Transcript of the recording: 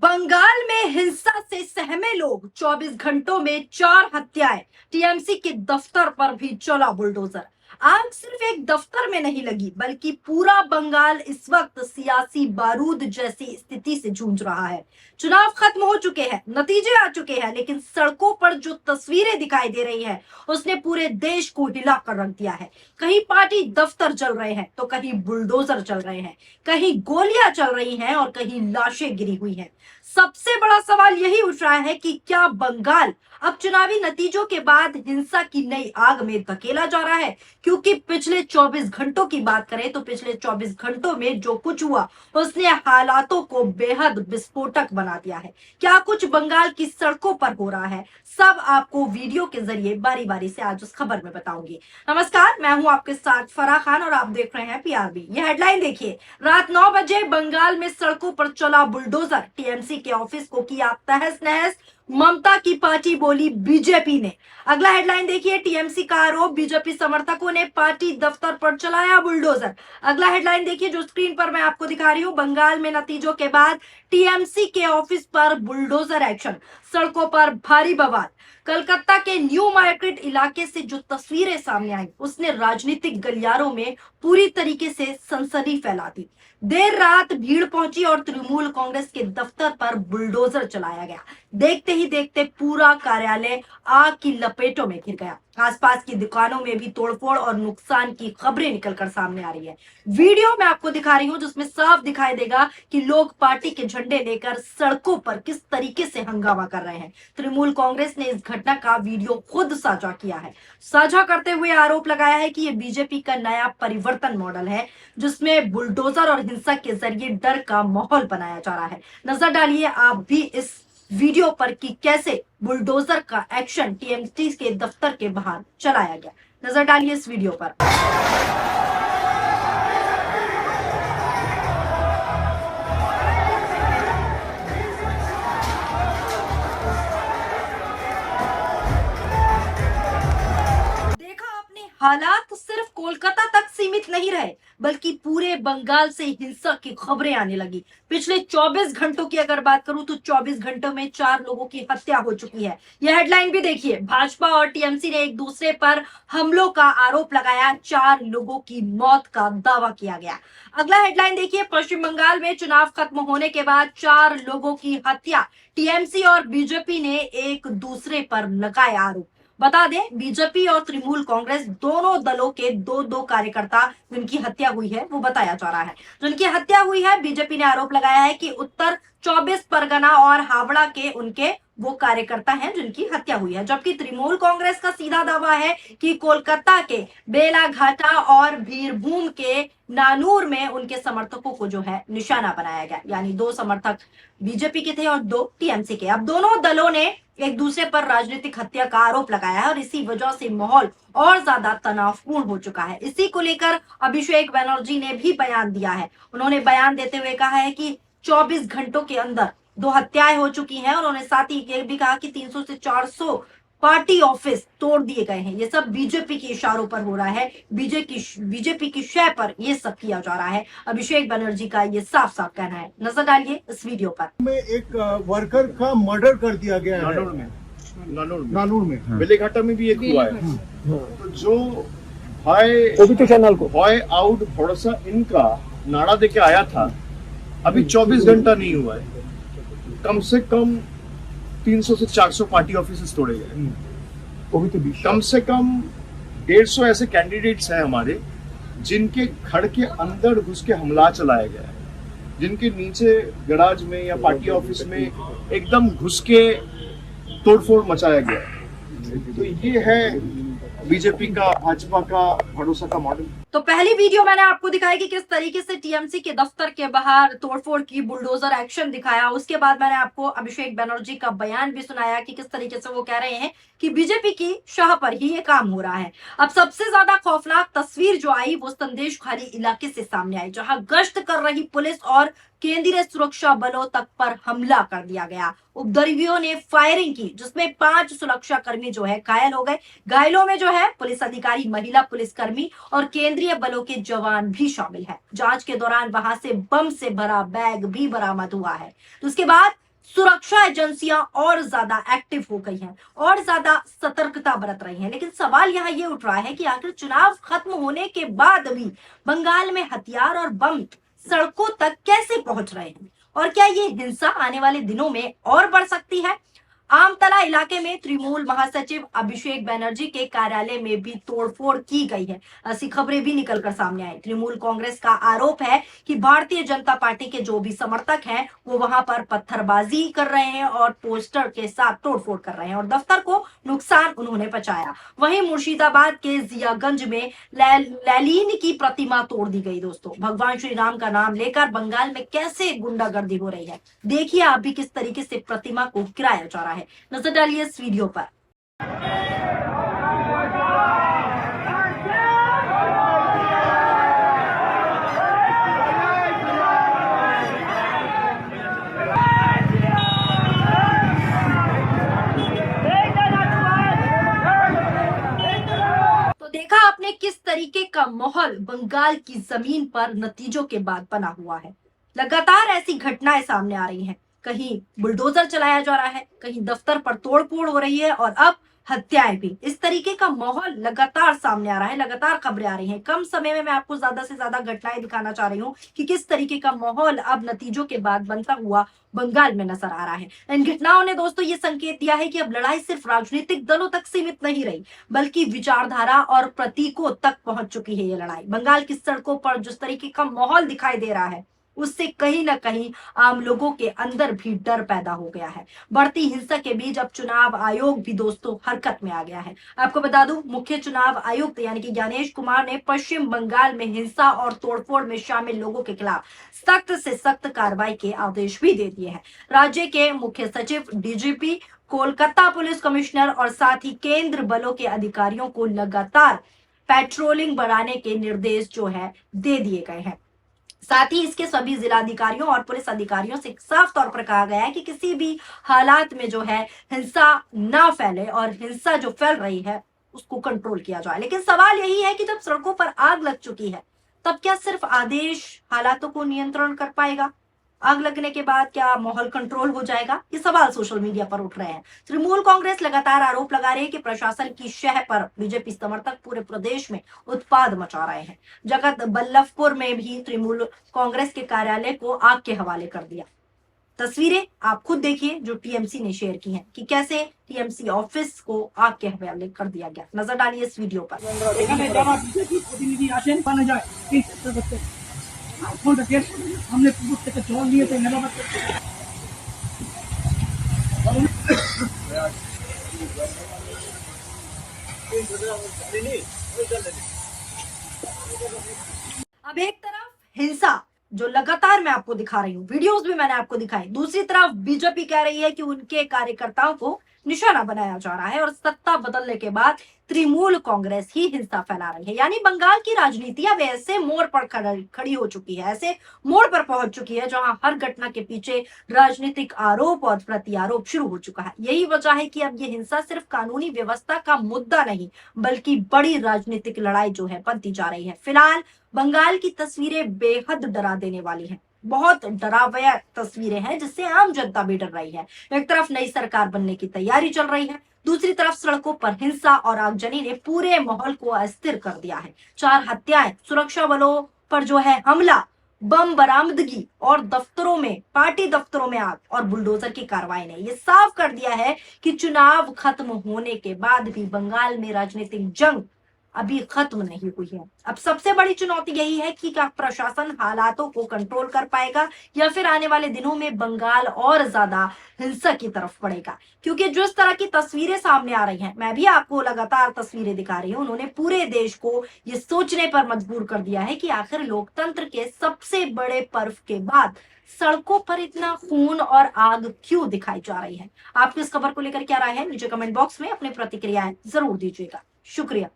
बंगाल में हिंसा से सहमे लोग, 24 घंटों में 4 हत्याएं। टीएमसी के दफ्तर पर भी चला बुलडोजर। आग सिर्फ एक दफ्तर में नहीं लगी, बल्कि पूरा बंगाल इस वक्त सियासी बारूद जैसी स्थिति से जूझ रहा है। चुनाव खत्म हो चुके हैं, नतीजे आ चुके हैं, लेकिन सड़कों पर जो तस्वीरें दिखाई दे रही हैं, उसने पूरे देश को हिला कर रख दिया है। कहीं पार्टी दफ्तर चल रहे हैं, तो कहीं बुलडोजर चल रहे हैं, कहीं गोलियां चल रही हैं और कहीं लाशें गिरी हुई हैं। सबसे बड़ा सवाल यही उठ रहा है कि क्या बंगाल अब चुनावी नतीजों के बाद हिंसा की नई आग में धकेला जा रहा है? क्योंकि पिछले 24 घंटों की बात करें तो पिछले 24 घंटों में जो कुछ हुआ उसने हालातों को बेहद विस्फोटक बना दिया है। क्या कुछ बंगाल की सड़कों पर हो रहा है, सब आपको वीडियो के जरिए बारी बारी से आज उस खबर में बताऊंगी। नमस्कार, मैं हूं आपके साथ फराह खान और आप देख रहे हैं पीआरबी। ये हेडलाइन देखिए। रात 9 बजे बंगाल में सड़कों पर चला बुलडोजर, टीएमसी के ऑफिस को किया तहस नहस, ममता की पार्टी बोली बीजेपी ने। अगला हेडलाइन देखिए। टीएमसी का आरोप, बीजेपी समर्थकों ने पार्टी दफ्तर पर चलाया बुलडोजर। अगला हेडलाइन देखिए जो स्क्रीन पर मैं आपको दिखा रही हूं। बंगाल में नतीजों के बाद टीएमसी के ऑफिस पर बुलडोजर एक्शन, सड़कों पर भारी बवाल। कलकत्ता के न्यू मार्केट इलाके से जो तस्वीरें सामने आई उसने राजनीतिक गलियारों में पूरी तरीके से सनसनी फैला दी। देर रात भीड़ पहुंची और तृणमूल कांग्रेस के दफ्तर पर बुलडोजर चलाया गया। देखते ही देखते पूरा कार्यालय आग की लपेटों में घिर गया। आसपास की दुकानों में भी तोड़फोड़ और नुकसान की खबरें निकलकर सामने आ रही है। वीडियो मैं आपको दिखा रही हूं जिसमें साफ दिखाई देगा कि लोग पार्टी के झंडे लेकर सड़कों पर किस तरीके से हंगामा कर रहे हैं। तृणमूल कांग्रेस ने इस घटना का वीडियो खुद साझा किया है। साझा करते हुए आरोप लगाया है कि ये बीजेपी का नया परिवर्तन मॉडल है, जिसमें बुलडोजर और हिंसा के जरिए डर का माहौल बनाया जा रहा है। नजर डालिए आप भी इस वीडियो पर कि कैसे बुलडोजर का एक्शन टीएमसी के दफ्तर के बाहर चलाया गया। नजर डालिए इस वीडियो पर। हालात सिर्फ कोलकाता तक सीमित नहीं रहे, बल्कि पूरे बंगाल से हिंसा की खबरें आने लगी। पिछले 24 घंटों की अगर बात करूं तो 24 घंटों में 4 लोगों की हत्या हो चुकी है। यह हेडलाइन भी देखिए। भाजपा और टीएमसी ने एक दूसरे पर हमलों का आरोप लगाया, 4 लोगों की मौत का दावा किया गया। अगला हेडलाइन देखिए। पश्चिम बंगाल में चुनाव खत्म होने के बाद 4 लोगों की हत्या, टीएमसी और बीजेपी ने एक दूसरे पर लगाए आरोप। बता दें, बीजेपी और तृणमूल कांग्रेस दोनों दलों के दो कार्यकर्ता जिनकी हत्या हुई है वो बताया जा रहा है। जिनकी हत्या हुई है, बीजेपी ने आरोप लगाया है कि उत्तर 24 परगना और हावड़ा के उनके वो कार्यकर्ता हैं जिनकी हत्या हुई है, जबकि तृणमूल कांग्रेस का सीधा दावा है कि कोलकाता के बेलाघाटा और बीरभूम के नानूर में उनके समर्थकों को जो है निशाना बनाया गया। यानी 2 समर्थक बीजेपी के थे और 2 टीएमसी के। अब दोनों दलों ने एक दूसरे पर राजनीतिक हत्या का आरोप लगाया है और इसी वजह से माहौल और ज्यादा तनावपूर्ण हो चुका है। इसी को लेकर अभिषेक बनर्जी ने भी बयान दिया है। उन्होंने बयान देते हुए कहा है कि 24 घंटों के अंदर 2 हत्याएं हो चुकी हैं। उन्होंने साथ ही ये भी कहा कि 300 से 400 पार्टी ऑफिस तोड़ दिए गए हैं। ये सब बीजेपी के इशारों पर हो रहा है, बीजेपी की शय पर ये सब किया जा रहा है। अभिषेक बनर्जी का ये साफ साफ कहना है। नजर डालिए इस वीडियो पर। में एक वर्कर का मर्डर कर दिया गया है नानूर में। बेलेघाटा में भी एक हुआ है। तो जो भाई आउट भरोसा इनका नारा देके आया था, अभी 24 घंटा नहीं हुआ है, कम से कम 300 से 400 पार्टी ऑफिस तोड़े गए। कम से कम 150 ऐसे कैंडिडेट्स हैं हमारे जिनके घर के अंदर घुस के हमला चलाया गया है, जिनके नीचे गराज में या पार्टी ऑफिस में एकदम घुस के तोड़फोड़ मचाया गया है। तो ये है बीजेपी का, भाजपा का भरोसा का मॉडल। तो पहली वीडियो मैंने आपको दिखाई कि किस तरीके से टीएमसी के दफ्तर के बाहर तोड़फोड़ की, बुलडोजर एक्शन दिखाया। उसके बाद मैंने आपको अभिषेक बनर्जी का बयान भी सुनाया कि किस तरीके से वो कह रहे हैं कि बीजेपी की शाह पर ही ये काम हो रहा है। अब सबसे ज्यादा खौफनाक तस्वीर जो आई वो संदेश खाली इलाके से सामने आई, जहां गश्त कर रही पुलिस और केंद्रीय सुरक्षा बलों तक पर हमला कर दिया गया। उपद्रवियों ने फायरिंग की, जिसमें 5 सुरक्षा कर्मी जो है घायल हो गए। घायलों में जो है पुलिस अधिकारी, महिला पुलिसकर्मी और केंद्रीय बलों के जवान भी शामिल है। जांच के दौरान वहां से बम से भरा बैग भी बरामद हुआ है। तो उसके बाद सुरक्षा एजेंसियां और ज्यादा एक्टिव हो गई हैं और ज्यादा सतर्कता बरत रही हैं। लेकिन सवाल यहाँ ये उठ रहा है कि आखिर चुनाव खत्म होने के बाद भी बंगाल में हथियार और बम सड़कों तक कैसे पहुंच रहे हैं और क्या ये हिंसा आने वाले दिनों में और बढ़ सकती है। आमतला इलाके में तृणमूल महासचिव अभिषेक बनर्जी के कार्यालय में भी तोड़फोड़ की गई है। ऐसी खबरें भी निकलकर सामने आई। तृणमूल कांग्रेस का आरोप है कि भारतीय जनता पार्टी के जो भी समर्थक हैं वो वहां पर पत्थरबाजी कर रहे हैं और पोस्टर के साथ तोड़फोड़ कर रहे हैं और दफ्तर को नुकसान उन्होंने पहुंचाया। वहीं मुर्शिदाबाद के जियागंज में लैलीन की प्रतिमा तोड़ दी गई। दोस्तों, भगवान श्री राम का नाम लेकर बंगाल में कैसे गुंडागर्दी हो रही है, देखिए आप भी किस तरीके से प्रतिमा को गिराया जा रहा है। नजर डालिए इस वीडियो पर। तो देखा आपने किस तरीके का माहौल बंगाल की जमीन पर नतीजों के बाद बना हुआ है। लगातार ऐसी घटनाएं सामने आ रही हैं। कहीं बुलडोजर चलाया जा रहा है, कहीं दफ्तर पर तोड़फोड़ हो रही है और अब हत्याएं भी। इस तरीके का माहौल लगातार सामने आ रहा है, लगातार खबरें आ रही हैं। कम समय में मैं आपको ज्यादा से ज्यादा घटनाएं दिखाना चाह रही हूँ कि किस तरीके का माहौल अब नतीजों के बाद बनता हुआ बंगाल में नजर आ रहा है। इन घटनाओं ने दोस्तों ये संकेत दिया है कि अब लड़ाई सिर्फ राजनीतिक दलों तक सीमित नहीं रही, बल्कि विचारधारा और प्रतीकों तक पहुंच चुकी है। ये लड़ाई बंगाल की सड़कों पर जिस तरीके का माहौल दिखाई दे रहा है उससे कहीं ना कहीं आम लोगों के अंदर भी डर पैदा हो गया है। बढ़ती हिंसा के बीच अब चुनाव आयोग भी दोस्तों हरकत में आ गया है। आपको बता दूं, मुख्य चुनाव आयुक्त यानी कि ज्ञानेश कुमार ने पश्चिम बंगाल में हिंसा और तोड़फोड़ में शामिल लोगों के खिलाफ सख्त से सख्त कार्रवाई के आदेश भी दे दिए हैं। राज्य के मुख्य सचिव, डीजीपी, कोलकाता पुलिस कमिश्नर और साथ ही केंद्र बलों के अधिकारियों को लगातार पेट्रोलिंग बढ़ाने के निर्देश जो है दे दिए गए हैं। साथ ही इसके सभी जिलाधिकारियों और पुलिस अधिकारियों से साफ तौर पर कहा गया है कि किसी भी हालात में जो है हिंसा ना फैले और हिंसा जो फैल रही है उसको कंट्रोल किया जाए। लेकिन सवाल यही है कि जब सड़कों पर आग लग चुकी है तब क्या सिर्फ आदेश हालातों को नियंत्रण कर पाएगा? आग लगने के बाद क्या माहौल कंट्रोल हो जाएगा? ये सवाल सोशल मीडिया पर उठ रहे हैं। तृणमूल कांग्रेस लगातार आरोप लगा रही है कि प्रशासन की शह पर बीजेपी समर्थक पूरे प्रदेश में उत्पाद मचा रहे हैं। जगत बल्लभपुर में भी तृणमूल कांग्रेस के कार्यालय को आग के हवाले कर दिया। तस्वीरें आप खुद देखिए जो टीएमसी ने शेयर की हैं कि कैसे टीएमसी ऑफिस को आग के हवाले कर दिया गया। नजर डालिए इस वीडियो पर। हमने থেকে জল নিয়েছে নেবাবাদ अब एक तरफ हिंसा जो लगातार मैं आपको दिखा रही हूँ, वीडियोस भी मैंने आपको दिखाई, दूसरी तरफ बीजेपी कह रही है कि उनके कार्यकर्ताओं को निशाना बनाया जा रहा है और सत्ता बदलने के बाद तृणमूल कांग्रेस ही हिंसा फैला रही है। यानी बंगाल की राजनीति अब ऐसे मोड़ पर खड़ी हो चुकी है, ऐसे मोड़ पर पहुंच चुकी है जहां हर घटना के पीछे राजनीतिक आरोप और प्रत्यारोप शुरू हो चुका है। यही वजह है कि अब ये हिंसा सिर्फ कानूनी व्यवस्था का मुद्दा नहीं बल्कि बड़ी राजनीतिक लड़ाई जो है बनती जा रही है। फिलहाल बंगाल की तस्वीरें बेहद डरा देने वाली हैं। बहुत डरावना तस्वीरें हैं जिससे आम जनता भी डर रही है। एक तरफ नई सरकार बनने की तैयारी चल रही है, दूसरी तरफ सड़कों पर हिंसा और आगजनी ने पूरे माहौल को अस्थिर कर दिया है। 4 हत्याएं, सुरक्षा बलों पर जो है हमला, बम बरामदगी और दफ्तरों में, पार्टी दफ्तरों में आग और बुलडोजर की कार्रवाई ने ये साफ कर दिया है कि चुनाव खत्म होने के बाद भी बंगाल में राजनीतिक जंग अभी खत्म नहीं हुई है। अब सबसे बड़ी चुनौती यही है कि क्या प्रशासन हालातों को कंट्रोल कर पाएगा या फिर आने वाले दिनों में बंगाल और ज्यादा हिंसा की तरफ बढ़ेगा। क्योंकि जिस तरह की तस्वीरें सामने आ रही हैं, मैं भी आपको लगातार तस्वीरें दिखा रही हूं, उन्होंने पूरे देश को ये सोचने पर मजबूर कर दिया है कि आखिर लोकतंत्र के सबसे बड़े पर्व के बाद सड़कों पर इतना खून और आग क्यों दिखाई जा रही है। आपको इस खबर को लेकर क्या राय है, नीचे कमेंट बॉक्स में अपनी प्रतिक्रियाएं जरूर दीजिएगा। शुक्रिया।